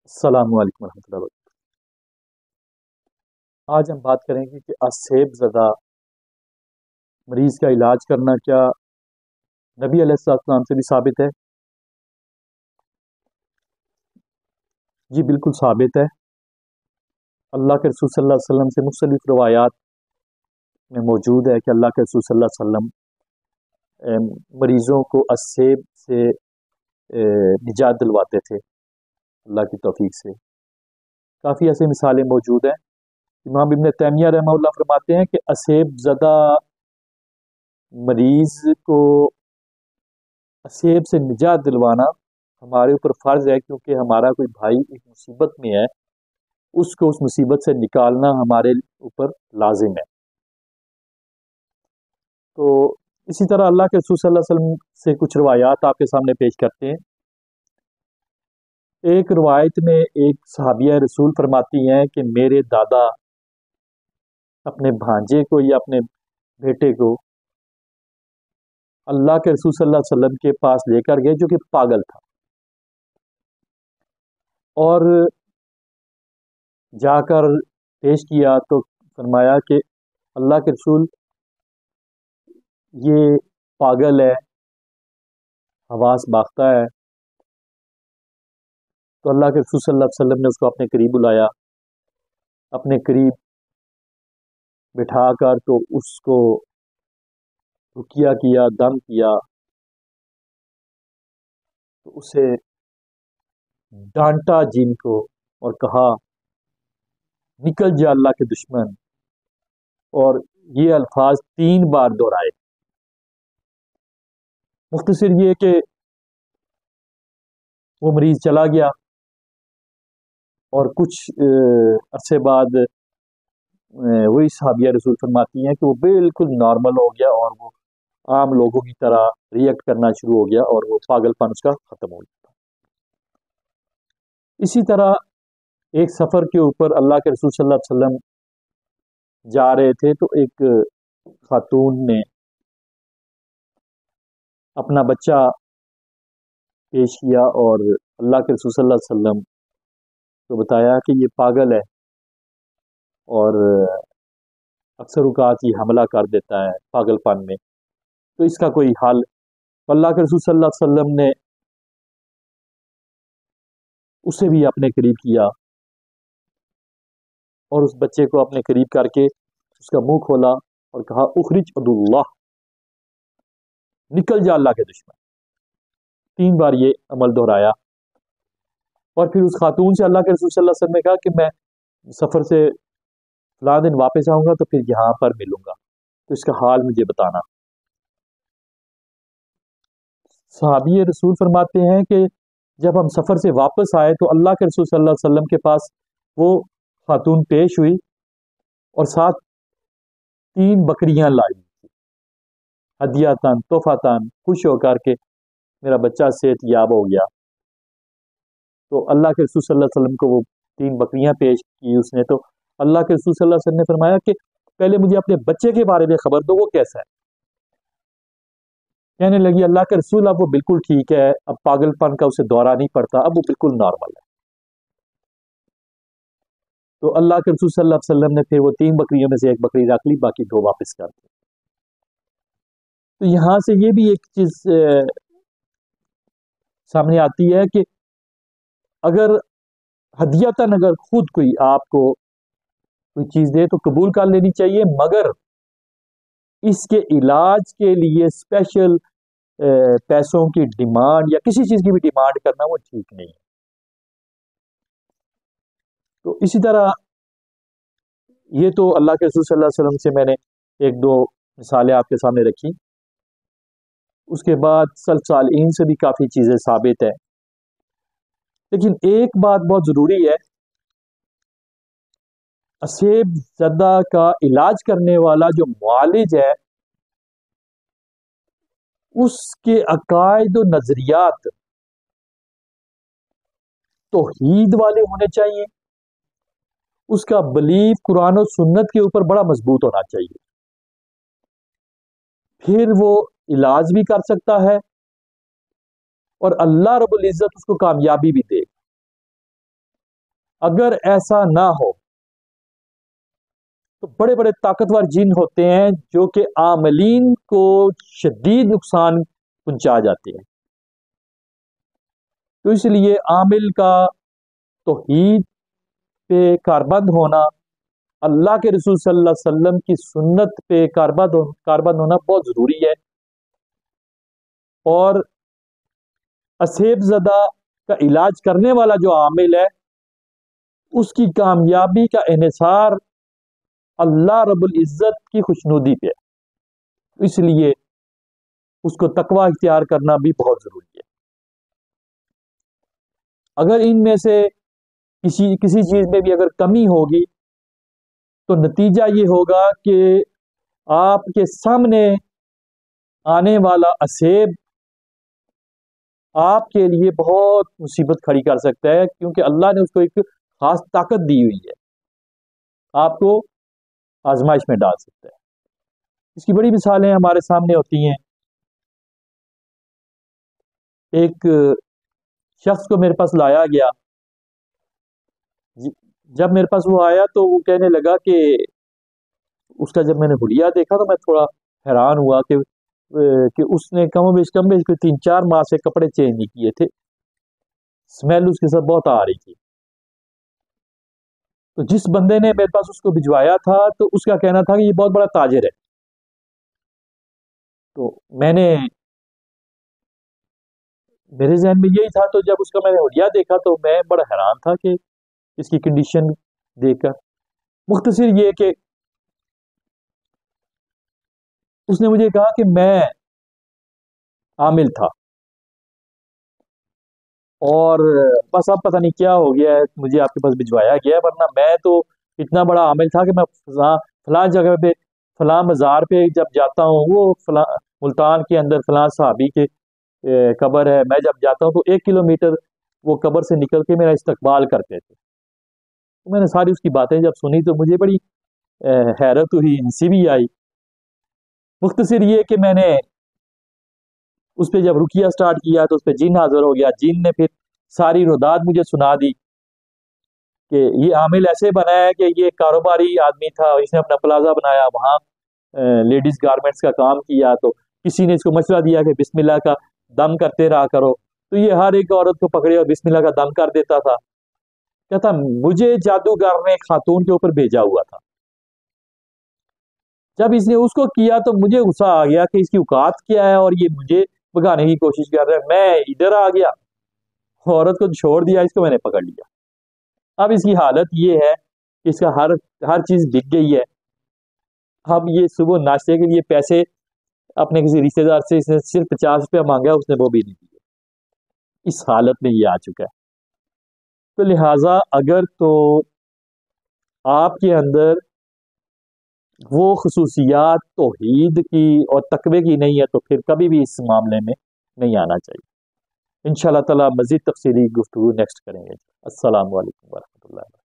السلام علیکم ورحمۃ اللہ وبرکاتہ۔ آج ہم بات کریں گے کہ اسیب زدہ مریض کا علاج کرنا کیا نبی علیہ السلام سے بھی ثابت ہے؟ جی بالکل ثابت ہے۔ اللہ کے رسول صلی اللہ علیہ وسلم سے مختلف روایات میں موجود ہے کہ اللہ کے رسول صلی اللہ علیہ وسلم مریضوں کو اسیب سے نجات دلواتے تھے اللہ کی توفیق سے۔ کافی ایسے مثالیں موجود ہیں۔ امام ابن تیمیہ رحمہ اللہ فرماتے ہیں کہ اسیب زدہ مریض کو اسیب سے نجات دلوانا ہمارے اوپر فرض ہے، کیونکہ ہمارا کوئی بھائی ایک مصیبت میں ہے، اس کو اس مصیبت سے نکالنا ہمارے اوپر لازم ہے۔ تو اسی طرح اللہ کے رسول صلی اللہ علیہ وسلم سے کچھ روایات آپ کے سامنے پیش کرتے ہیں۔ ایک روایت میں ایک صحابیہ رسول فرماتی ہیں کہ میرے دادا اپنے بھانجے کو یا اپنے بیٹے کو اللہ کے رسول صلی اللہ علیہ وسلم کے پاس لے کر گئے، جو کہ پاگل تھا، اور جا کر پیش کیا تو فرمایا کہ اللہ کے رسول یہ پاگل ہے، حواس باختہ ہے۔ تو اللہ کے رسول صلی اللہ علیہ وسلم نے اس کو اپنے قریب بلایا، اپنے قریب بٹھا کر تو اس کو رقیہ کیا، دم کیا، تو اسے ڈانٹا جن کو اور کہا نکل جا اللہ کے دشمن، اور یہ الفاظ 3 بار دہرائے۔ مختصر یہ کہ وہ مریض چلا گیا، اور کچھ عرصے بعد وہی صحابیہ رسول فرماتی ہیں کہ وہ بالکل نارمل ہو گیا، اور وہ عام لوگوں کی طرح ریئیکٹ کرنا شروع ہو گیا، اور وہ پاگل پن اس کا ختم ہو گیا۔ اسی طرح ایک سفر کے اوپر اللہ کے رسول صلی اللہ علیہ وسلم جا رہے تھے، تو ایک خاتون نے اپنا بچہ پیش کیا اور اللہ کے رسول صلی اللہ علیہ وسلم کو بتایا کہ یہ پاگل ہے، اور اکثر اوقات یہ حملہ کر دیتا ہے پاگل پن میں، تو اس کا کوئی حل۔ اللہ کے رسول صلی اللہ علیہ وسلم نے اسے بھی اپنے قریب کیا، اور اس بچے کو اپنے قریب کر کے اس کا منہ کھولا اور کہا اخرج عدو اللہ، نکل جا اللہ کے دشمن۔ 3 بار یہ عمل دہرایا، اور پھر اس خاتون سے اللہ کے رسول صلی اللہ علیہ وسلم نے کہا کہ میں سفر سے فلاں دن واپس آؤں گا تو پھر یہاں پر ملوں گا، تو اس کا حال مجھے بتانا۔ صحابی رسول فرماتے ہیں کہ جب ہم سفر سے واپس آئے تو اللہ کے رسول صلی اللہ علیہ وسلم کے پاس وہ خاتون پیش ہوئی، اور ساتھ 3 بکریاں لائی، ہدیاتاً تحفاتاً، خوش ہو کر کے میرا بچہ صحت یاب ہو گیا۔ تو اللہ کے رسول صلی اللہ علیہ وسلم کو وہ 3 بکریاں پیش کی اس نے، تو اللہ کے رسول صلی اللہ علیہ وسلم نے فرمایا کہ پہلے مجھے اپنے بچے کے بارے میں خبر دو، وہ کیسا ہے؟ کہنے لگی اللہ کے رسول اب وہ بالکل ٹھیک ہے، اب پاگل پن کا اسے دورہ نہیں پڑتا، اب وہ بالکل نارمل ہے۔ تو اللہ کے رسول صلی اللہ علیہ وسلم نے پھر وہ 3 بکریوں میں سے 1 بکری رکھ لی، باقی 2 واپس کر دی۔ تو یہاں سے یہ بھی ایک چیز سامنے آتی ہے کہ اگر ہدیتاً اگر خود کوئی آپ کو کوئی چیز دے تو قبول کر لینی چاہیے، مگر اس کے علاج کے لیے اسپیشل پیسوں کی ڈیمانڈ یا کسی چیز کی بھی ڈیمانڈ کرنا وہ ٹھیک نہیں ہے۔ تو اسی طرح یہ تو اللہ کے رسول صلی اللہ علیہ وسلم سے میں نے 1-2 مثالیں آپ کے سامنے رکھی، اس کے بعد سلف صالحین سے بھی کافی چیزیں ثابت ہیں، لیکن ایک بات بہت ضروری ہے، اسیب زدہ کا علاج کرنے والا جو معالج ہے اس کے عقائد و نظریات توحید والے ہونے چاہیے، اس کا بلیف قرآن و سنت کے اوپر بڑا مضبوط ہونا چاہیے، پھر وہ علاج بھی کر سکتا ہے اور اللہ رب العزت اس کو کامیابی بھی دے گا۔ اگر ایسا نہ ہو تو بڑے بڑے طاقتور جن ہوتے ہیں جو کہ عاملین کو شدید نقصان پہنچا جاتے ہیں. تو اس لیے عامل کا توحید پہ کاربند ہونا، اللہ کے رسول صلی اللہ علیہ وسلم کی سنت پہ کاربند ہونا بہت ضروری ہے. اور اسیب زدہ کا علاج کرنے والا جو عامل ہے اس کی کامیابی کا انحصار اللہ رب العزت کی خوشنودی پہ ہے. اس لیے اس کو تقوی اختیار کرنا بھی بہت ضروری ہے. اگر ان میں سے کسی چیز میں بھی اگر کمی ہوگی تو نتیجہ یہ ہوگا کہ آپ کے سامنے آنے والا اسیب آپ کے لیے بہت مصیبت کھڑی کر سکتا ہے، کیونکہ اللہ نے اس کو ایک خاص طاقت دی ہوئی ہے، آپ کو آزمائش میں ڈال سکتا ہے. اس کی بڑی مثالیں ہمارے سامنے ہوتی ہیں. ایک شخص کو میرے پاس لایا گیا. جب میرے پاس وہ آیا تو وہ کہنے لگا کہ اس کا جب میں نے حلیہ دیکھا تو میں تھوڑا حیران ہوا کہ اس نے کم و بیش 3-4 ماہ سے کپڑے چینج نہیں کیے تھے. اسمیل اس کے ساتھ بہت آ رہی تھی. تو جس بندے نے میرے پاس اس کو بھجوایا تھا تو اس کا کہنا تھا کہ یہ بہت بڑا تاجر ہے. تو میرے ذہن میں یہی تھا. تو جب اس کا میں نے حلیہ دیکھا تو میں بڑا حیران تھا کہ اس کی کنڈیشن دیکھ کر. مختصر یہ کہ اس نے مجھے کہا کہ میں عامل تھا اور بس اب پتہ نہیں کیا ہو گیا ہے، مجھے آپ کے پاس بھجوایا گیا ہے، ورنہ میں تو اتنا بڑا عامل تھا کہ میں فلاں جگہ پہ فلاں مزار پہ جب جاتا ہوں، وہ فلاں ملتان کے اندر فلاں صحابی کے قبر ہے، میں جب جاتا ہوں تو 1 کلومیٹر وہ قبر سے نکل کے میرا استقبال کرتے تھے. تو میں نے ساری اس کی باتیں جب سنی تو مجھے بڑی حیرت ہوئی، ہنسی بھی آئی. مختصر یہ کہ میں نے اس پہ جب رقیہ سٹارٹ کیا تو اس پہ جن حاضر ہو گیا. جن نے پھر ساری رداد مجھے سنا دی کہ یہ عامل ایسے بنا ہے کہ یہ کاروباری آدمی تھا، اس نے اپنا پلازا بنایا، وہاں لیڈیز گارمنٹس کا کام کیا. تو کسی نے اس کو مشورہ دیا کہ بسم اللہ کا دم کرتے رہا کرو، تو یہ ہر ایک عورت کو پکڑے اور بسم اللہ کا دم کر دیتا تھا. کہتا مجھے جادوگر نے خاتون کے اوپر بھیجا ہوا تھا. جب اس نے اس کو کیا تو مجھے غصہ آ گیا کہ اس کی اوقات کیا ہے اور یہ مجھے بھگانے کی کوشش کر رہا ہے. میں ادھر آ گیا، عورت کو چھوڑ دیا، اس کو میں نے پکڑ لیا. اب اس کی حالت یہ ہے کہ اس کا ہر چیز بک گئی ہے. اب یہ صبح ناشتے کے لیے پیسے اپنے کسی رشتے دار سے اس نے صرف 50 روپیہ مانگا، اس نے وہ بھی نہیں دیے. اس حالت میں یہ آ چکا ہے. تو لہٰذا اگر تو آپ کے اندر وہ خصوصیات توحید کی اور تقوی کی نہیں ہے تو پھر کبھی بھی اس معاملے میں نہیں آنا چاہیے. انشاءاللہ تعالی مزید تفصیلی گفتگو نیکسٹ کریں گے. السلام علیکم ورحمۃ اللہ.